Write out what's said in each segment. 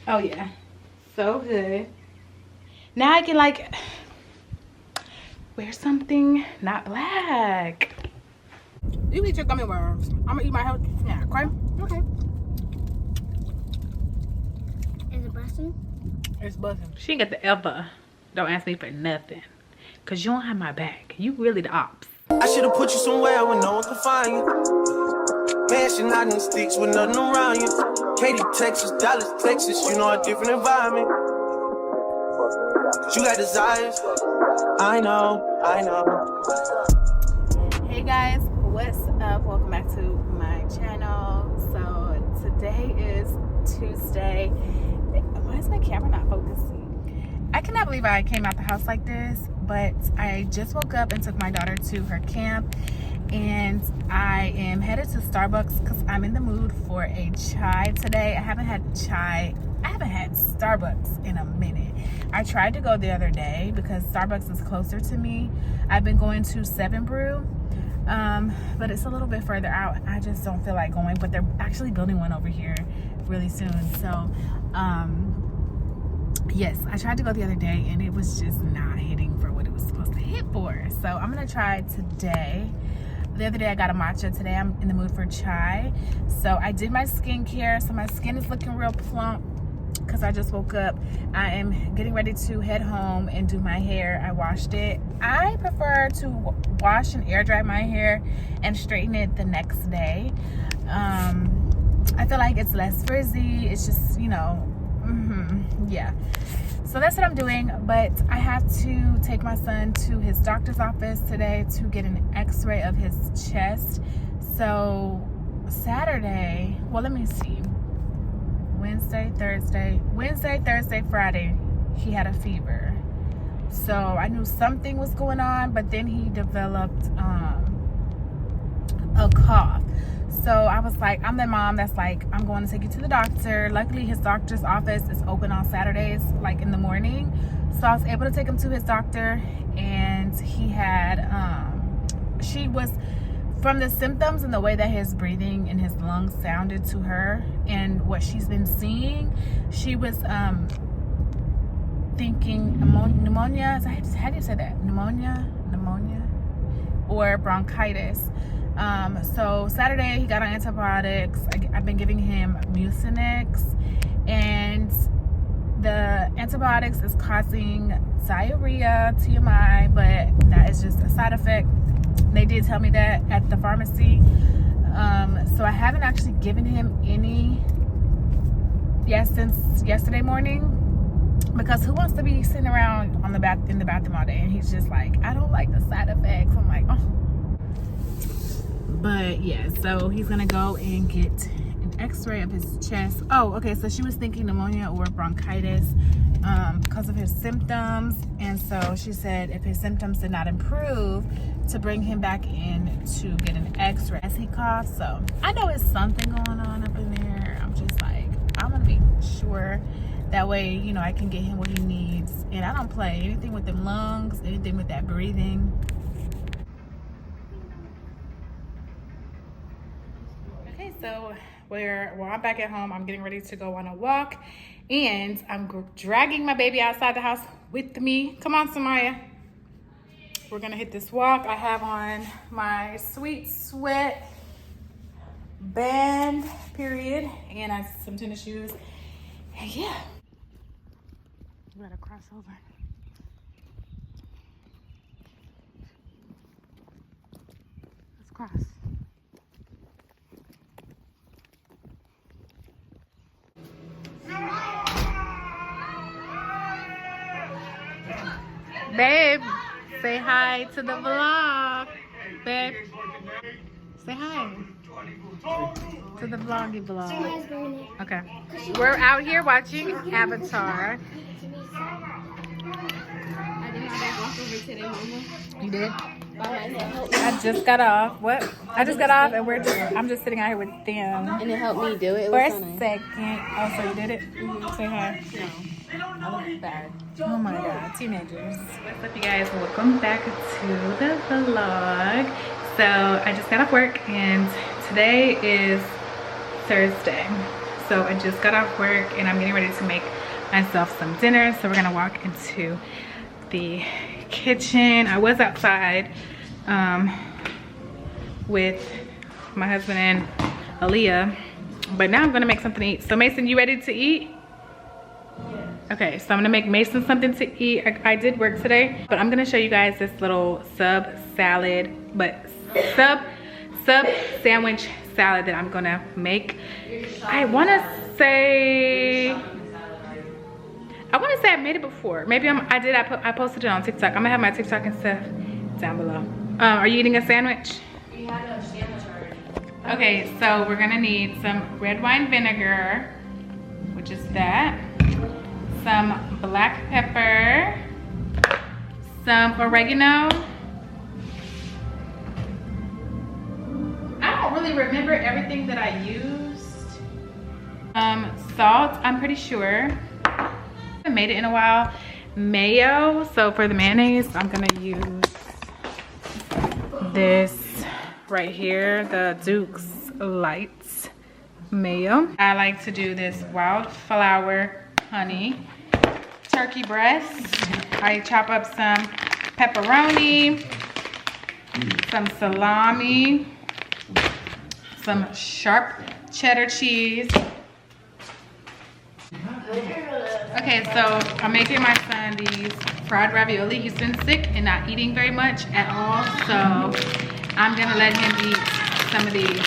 Oh yeah, so good. Now I can like wear something not black. You eat your gummy worms. I'm gonna eat my healthy snack, okay? Okay. Is it busting? It's buzzing. She ain't got the ever. Don't ask me for nothing. Cause you don't have my back. You really the ops. I should have put you somewhere where no one can find you. Mashing out in the sticks with nothing around you. Katy, Texas, Dallas, Texas, you know a different environment. You got desires. I know. Hey guys, what's up? Welcome back to my channel. So today is Tuesday. Why is my camera not focusing? I cannot believe I came out the house like this, but I just woke up and took my daughter to her camp, and I am headed to Starbucks because I'm in the mood for a chai today. I haven't had Starbucks in a minute. I tried to go the other day because Starbucks is closer to me. I've been going to 7 Brew, but it's a little bit further out. I just don't feel like going, but they're actually building one over here really soon. So yes, I tried to go the other day and it was just not hitting for what it was supposed to hit for. So I'm gonna try today. The other day I got a matcha. Today I'm in the mood for chai. So I did my skincare. So my skin is looking real plump because I just woke up. I am getting ready to head home and do my hair. I washed it. I prefer to wash and air dry my hair and straighten it the next day. I feel like it's less frizzy. It's just, you know, yeah. So that's what I'm doing, but I have to take my son to his doctor's office today to get an x-ray of his chest. So Saturday, well, let me see. Wednesday, Thursday, Friday, he had a fever. So I knew something was going on, but then he developed a cough. So I was like, I'm the mom that's like, I'm going to take you to the doctor. Luckily, his doctor's office is open on Saturdays, like in the morning. So I was able to take him to his doctor, and he had, she was, from the symptoms and the way that his breathing and his lungs sounded to her and what she's been seeing, she was thinking pneumonia. How do you say that? Pneumonia? Or bronchitis. So Saturday he got on antibiotics. I've been giving him Mucinex, and the antibiotics is causing diarrhea, TMI, but that is just a side effect. They did tell me that at the pharmacy. So I haven't actually given him any since yesterday morning, because who wants to be sitting around in the bathroom all day? And he's just like, I don't like the side effects. I'm like, oh. But yeah, so he's gonna go and get an x-ray of his chest. Oh, okay, so she was thinking pneumonia or bronchitis because of his symptoms. And so she said if his symptoms did not improve, to bring him back in to get an x-ray as he coughs. So I know it's something going on up in there. I'm just like, I want to be sure. That way, you know, I can get him what he needs. And I don't play anything with them lungs, anything with that breathing. Okay, so I'm back at home. I'm getting ready to go on a walk, and I'm dragging my baby outside the house with me. Come on, Samaya. We're gonna hit this walk. I have on my Sweet Sweat band, period, and I have some tennis shoes. And yeah, we gotta cross over. Let's cross. Babe, say hi to the vlog. Babe, say hi to the vloggy vlog. Okay, we're out here watching Avatar. You did? I just got off. What? I just got off, and I'm just sitting out here with them. And it helped me do it. For a second. Oh, so you did it? Say hi. No, I look bad. Oh my god, teenagers. What's up, you guys? Welcome back to the vlog. So I just got off work, and today is Thursday. So So I just got off work and I'm getting ready to make myself some dinner. So we're gonna walk into the kitchen. I was outside with my husband and Aaliyah, but now I'm gonna make something to eat. So Mason, you ready to eat? Yeah. Okay, so I'm gonna make Mason something to eat. I did work today, but I'm gonna show you guys this little sub sandwich salad that I'm gonna make. I wanna say I made it before. Maybe I posted it on TikTok. I'm gonna have my TikTok and stuff down below. Are you eating a sandwich? We had a sandwich already. Okay, so we're gonna need some red wine vinegar, which is that, some black pepper, some oregano. I don't really remember everything that I used. Salt, I'm pretty sure. I haven't made it in a while. Mayo, so for the mayonnaise, I'm gonna use this right here, the Duke's Lights mayo. I like to do this wildflower honey turkey breast. I chop up some pepperoni, some salami, some sharp cheddar cheese. Okay, so I'm making my son these fried ravioli. He's been sick and not eating very much at all, so I'm gonna let him eat some of these.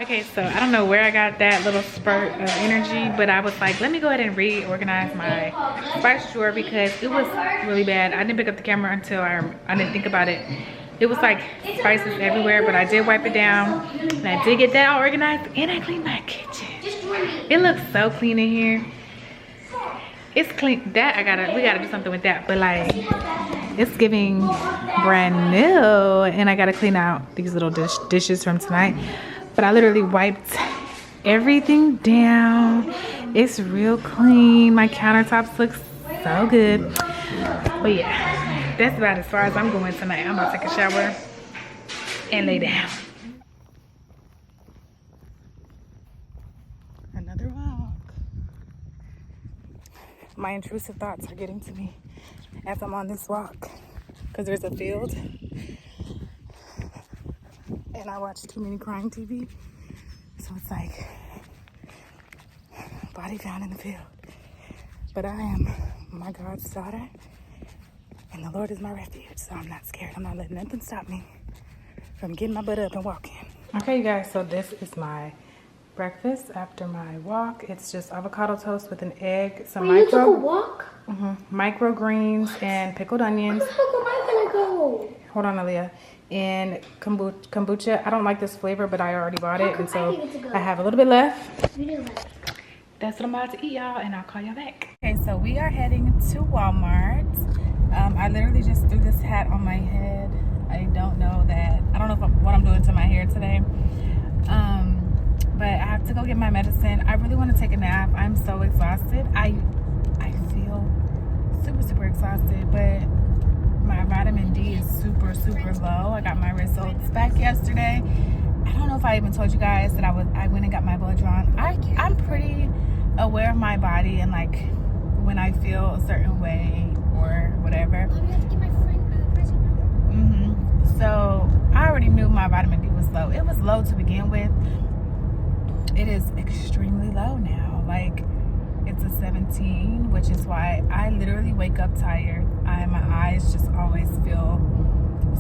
Okay, so I don't know where I got that little spurt of energy, but I was like, let me go ahead and reorganize my spice drawer because it was really bad. I didn't pick up the camera until I didn't think about it. It was like spices everywhere, but I did wipe it down and I did get that all organized and I cleaned my kitchen. It looks so clean in here. It's clean. That we gotta do something with that, but like it's giving brand new, and I gotta clean out these little dishes from tonight. But I literally wiped everything down. It's real clean. My countertops look so good. But yeah, that's about as far as I'm going tonight. I'm about to take a shower and lay down. Another walk. My intrusive thoughts are getting to me as I'm on this walk because there's a field. And I watch too many crime TV, so it's like body found in the field. But I am my God's daughter, and the Lord is my refuge, so I'm not scared. I'm not letting nothing stop me from getting my butt up and walking. Okay, you guys, so this is my breakfast after my walk. It's just avocado toast with an egg, some you took a walk? Microgreens and pickled onions. Where the fuck am I gonna go? Hold on, Aaliyah. And kombucha. I don't like this flavor, but I already bought it, and so I have a little bit left. That's what I'm about to eat, y'all, and I'll call y'all back. Okay, so we are heading to Walmart. I literally just threw this hat on my head. I don't know what I'm doing to my hair today. But I have to go get my medicine. I really want to take a nap. I'm so exhausted. I feel super exhausted, but my vitamin D is super low. I got my results back yesterday. I don't know if I even told you guys that I went and got my blood drawn. I'm pretty aware of my body and like when I feel a certain way or whatever. So I already knew my vitamin D was low. It was low to begin with. It is extremely low now. Like, it's a 17, which is why I literally wake up tired. My eyes just always feel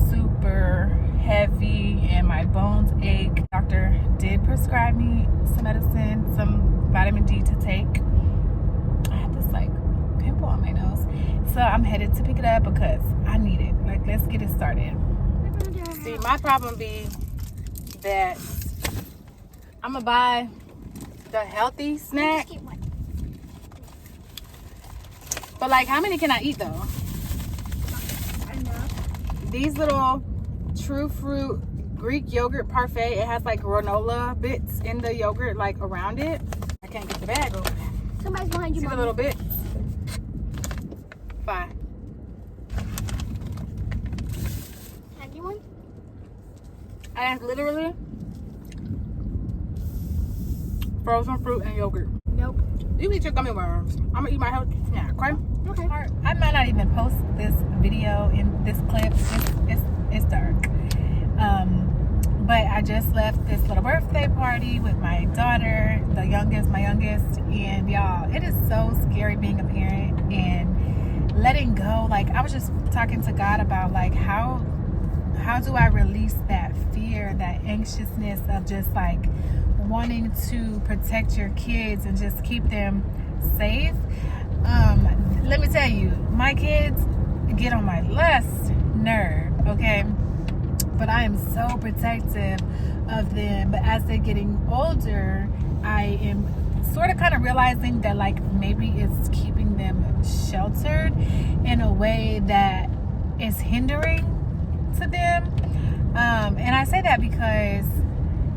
super heavy and my bones ache. Doctor did prescribe me some medicine, some vitamin D to take. I have this like pimple on my nose, so I'm headed to pick it up because I need it. Like, let's get it started. See, my problem be that I'm gonna buy the healthy snack, but like, how many can I eat though? These little True Fruit Greek yogurt parfait, it has like granola bits in the yogurt, like around it. I can't get the bag open. Somebody's behind you. See the little bits? 5. Have you one? And literally frozen fruit and yogurt. Nope. You eat your gummy worms. I'm gonna eat my healthy snack, okay? Okay. I might not even post this video in this clip. It's dark. But I just left this little birthday party with my daughter, my youngest, and y'all, it is so scary being a parent and letting go. Like, I was just talking to God about like how do I release that fear, that anxiousness of just like wanting to protect your kids and just keep them safe. Let me tell you, my kids get on my last nerve, okay? But I am so protective of them. But as they're getting older, I am sort of kind of realizing that like maybe it's keeping them sheltered in a way that is hindering to them. And I say that because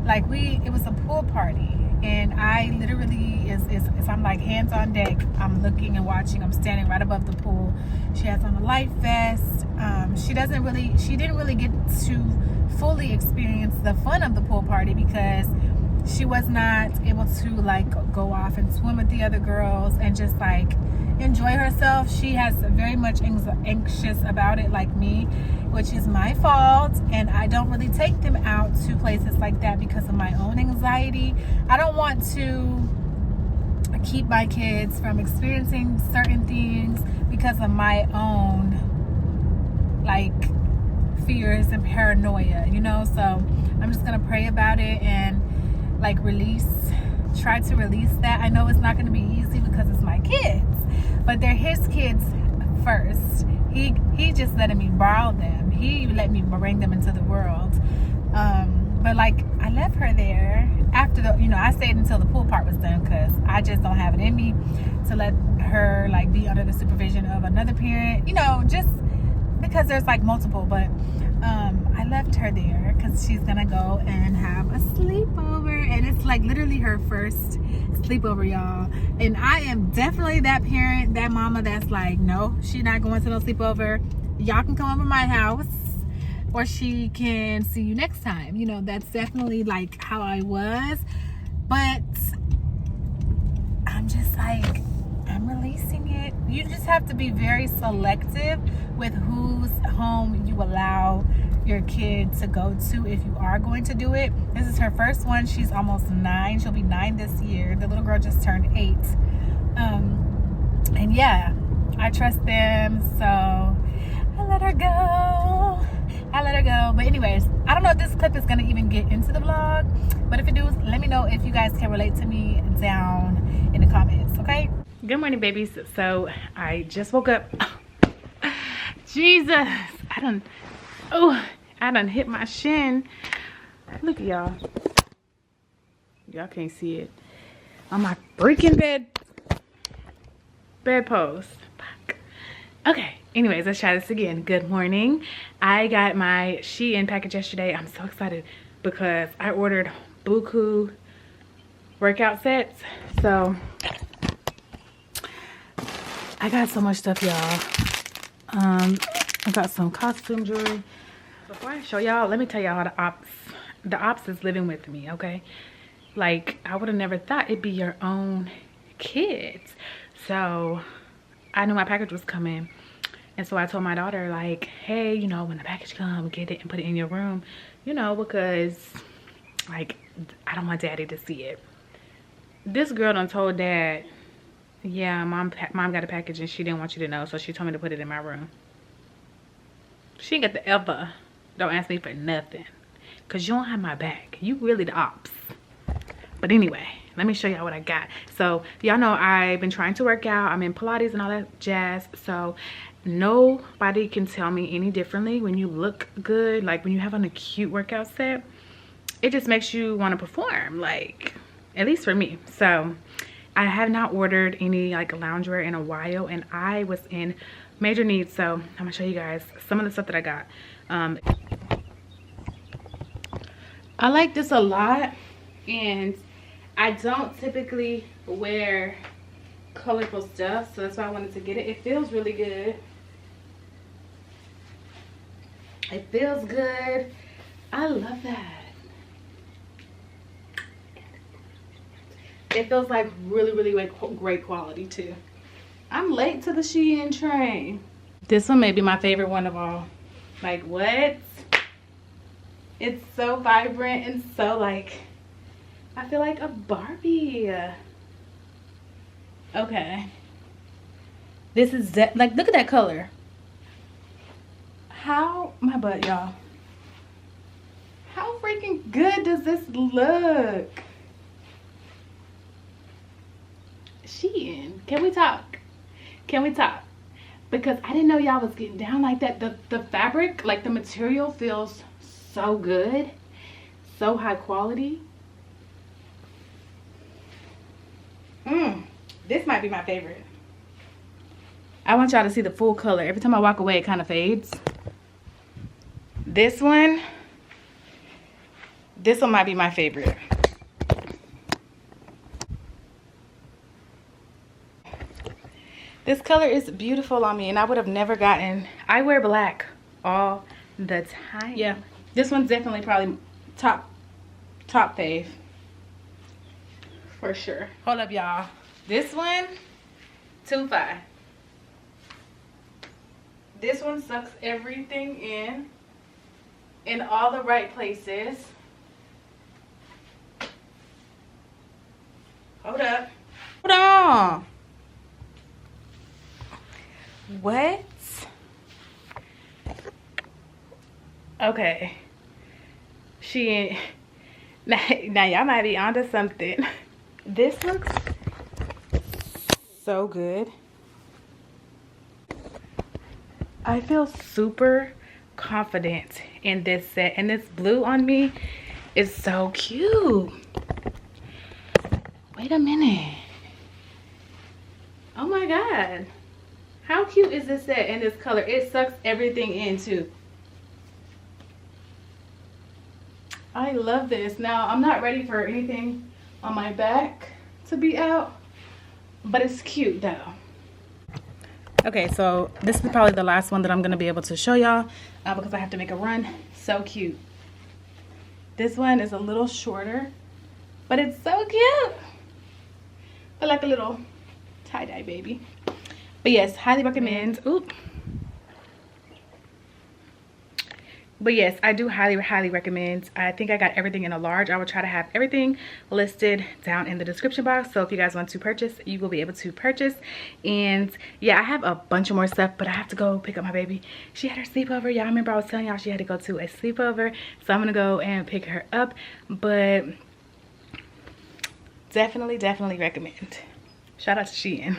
like it was a pool party, and I literally I'm like hands on deck. I'm looking and watching. I'm standing right above the pool. She has on a life vest. She didn't really get to fully experience the fun of the pool party because she was not able to like go off and swim with the other girls and just like enjoy herself. She has very much anxious about it, like me, which is my fault, and I don't really take them out to places like that because of my own anxiety. I don't want to keep my kids from experiencing certain things because of my own like fears and paranoia, you know. So I'm just gonna pray about it and like try to release that. I know it's not going to be easy because it's my kids, but they're his kids first. He just letting me borrow them. He let me bring them into the world. But like, I left her there after I stayed until the pool part was done because I just don't have it in me to let her like be under the supervision of another parent, just because there's like multiple. But I left her there because she's gonna go and have a sleepover, and it's like literally her first sleepover, y'all. And I am definitely that parent, that mama that's like, no, she's not going to no sleepover. Y'all can come over to my house, or she can see you next time. That's definitely like how I was. But I'm just like, I'm releasing it. You just have to be very selective with whose home you allow your kid to go to if you are going to do it. This is her first one. She's almost 9. She'll be 9 this year. The little girl just turned 8. And yeah, I trust them, so I let her go. But anyways, I don't know if this clip is going to even get into the vlog, but if it does, let me know if you guys can relate to me down in the comments, okay? Good morning, babies. So I just woke up. Jesus, I done hit my shin. Look at y'all. Y'all can't see it. On my freaking bedpost. Fuck. Okay, anyways, let's try this again. Good morning. I got my SHEIN package yesterday. I'm so excited because I ordered buku workout sets. So I got so much stuff, y'all. I got some costume jewelry. Before I show y'all, let me tell y'all how the ops is living with me, okay? Like, I would have never thought it'd be your own kids. So I knew my package was coming, And so I told my daughter, like, hey, you know, when the package comes, get it and put it in your room, you know, because, like, I don't want daddy to see it. This girl done told dad, yeah, mom got a package and she didn't want you to know, so she told me to put it in my room. She ain't got the ever. Don't ask me for nothing, because you don't have my back. You really the ops. But anyway, let me show y'all what I got. So y'all know I've been trying to work out. I'm in Pilates and all that jazz. So nobody can tell me any differently. When you look good, like when you have on a cute workout set, it just makes you want to perform, like, at least for me. So I have not ordered any like loungewear in a while, and I was in major need. So I'm gonna show you guys some of the stuff that I got. I like this a lot, and I don't typically wear colorful stuff, so that's why I wanted to get it. It feels really good. It feels good. I love that. It feels like really great quality too. I'm late to the SHEIN train. This one may be my favorite one of all. Like, what? It's so vibrant and so, like, I feel like a Barbie. Okay. This is like, look at that color. How, my butt, y'all. How freaking good does this look? SHEIN, can we talk? Can we talk? Because I didn't know y'all was getting down like that. The fabric, like the material, feels so good, so high quality. This might be my favorite. I want y'all to see the full color. Every time I walk away, it kind of fades. This one might be my favorite. This color is beautiful on me, and I would have never gotten, I wear black all the time. Yeah, this one's definitely probably top fave. For sure. Hold up, y'all. This one, 2.5. This one sucks everything in all the right places. Hold up. Hold on. What? Okay. SHEIN. Now y'all might be onto something. This looks so good. I feel super confident in this set, and this blue on me is so cute. Wait a minute. Oh my god. How cute is this set in this color? It sucks everything in too. I love this. Now, I'm not ready for anything on my back to be out, but it's cute though. Okay, so this is probably the last one that I'm gonna be able to show y'all because I have to make a run. So cute. This one is a little shorter, but it's so cute. I like a little tie-dye baby. But yes, highly recommend. Oop. But yes, I do highly recommend. I think I got everything in a large. I will try to have everything listed down in the description box. So if you guys want to purchase, you will be able to purchase. And yeah, I have a bunch of more stuff, but I have to go pick up my baby. She had her sleepover. Y'all remember I was telling y'all she had to go to a sleepover. So I'm going to go and pick her up. But definitely recommend. Shout out to SHEIN.